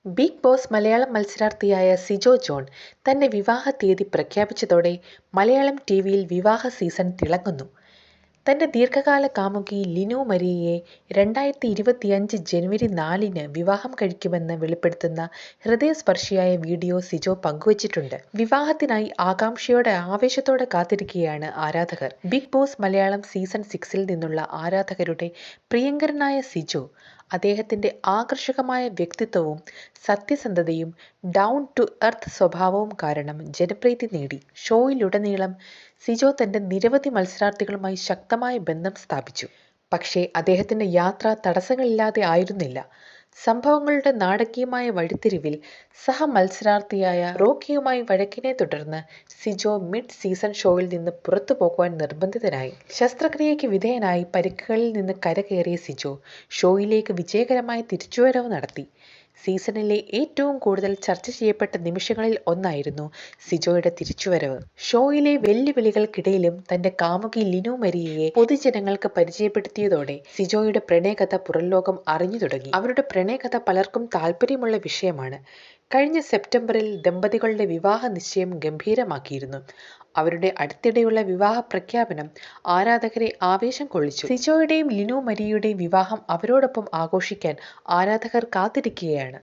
Big boss Malayalam മത്സരാർത്ഥിയായ സിജോ ജോൺ തന്റെ വിവാഹ തീയതി പ്രഖ്യാപിച്ചതോടെ മലയാളം ടിവിയിൽ വിവാഹ സീസൺ തിളങ്ങുന്നു. തന്റെ ദീർഘകാല കാമുകി ലിനു മരിയയെ 2025 ജനുവരി 4-ന് വിവാഹം കഴിക്കുമെന്ന് വെളിപ്പെടുത്തുന്ന ഹൃദയസ്പർശിയായ വീഡിയോ സിജോ പങ്കുവച്ചിട്ടുണ്ട്. വിവാഹത്തിനായി ആകാംക്ഷയോടെ ആവേശത്തോടെ കാത്തിരിക്കുകയാണ് ആരാധകർ. ബിഗ് ബോസ് മലയാളം സീസൺ 6-ൽ നിന്നുള്ള ആരാധകരുടെ പ്രിയങ്കരനായ സിജോ അദ്ദേഹത്തിന്റെ ആകർഷകമായ വ്യക്തിത്വവും സത്യസന്ധതയും ഡൗൺ ടു എർത്ത് സ്വഭാവവും കാരണം ജനപ്രീതി നേടി. ഷോയിലുടനീളം സിജോ തന്റെ നിരവധി മത്സരാർത്ഥികളുമായി ശക്തമായ ബന്ധം സ്ഥാപിച്ചു. പക്ഷേ അദ്ദേഹത്തിന്റെ യാത്ര തടസ്സങ്ങളില്ലാതെ ആയിരുന്നില്ല. സംഭവങ്ങളുടെ നാടകീയമായ വഴിത്തിരിവിൽ സഹമത്സരാർത്ഥിയായ റോക്കിയുമായി വഴക്കിനെ തുടർന്ന് സിജോ മിഡ് സീസൺ ഷോയിൽ നിന്ന് പുറത്തു പോകുവാൻ നിർബന്ധിതനായി. ശസ്ത്രക്രിയയ്ക്ക് വിധേയനായി പരിക്കുകളിൽ നിന്ന് കരകയറിയ സിജോ ഷോയിലേക്ക് വിജയകരമായ തിരിച്ചുവരവ് നടത്തി. സീസണിലെ ഏറ്റവും കൂടുതൽ ചർച്ച ചെയ്യപ്പെട്ട നിമിഷങ്ങളിൽ ഒന്നായിരുന്നു സിജോയുടെ തിരിച്ചുവരവ്. ഷോയിലെ വെല്ലുവിളികൾക്കിടയിലും തന്റെ കാമുകി ലിനു മരിയയെ പൊതുജനങ്ങൾക്ക് പരിചയപ്പെടുത്തിയതോടെ സിജോയുടെ പ്രണയകഥ പുറംലോകം അറിഞ്ഞു തുടങ്ങി. അവരുടെ പ്രണയകഥ പലർക്കും താല്പര്യമുള്ള വിഷയമാണ്. കഴിഞ്ഞ സെപ്റ്റംബറിൽ ദമ്പതികളുടെ വിവാഹ നിശ്ചയം ഗംഭീരമാക്കിയിരുന്നു. അവരുടെ അടുത്തിടെയുള്ള വിവാഹ പ്രഖ്യാപനം ആരാധകരെ ആവേശം കൊള്ളിച്ചു. സിജോയുടെയും ലിനു മരിയയുടെയും വിവാഹം അവരോടൊപ്പം ആഘോഷിക്കാൻ ആരാധകർ കാത്തിരിക്കുകയാണ്.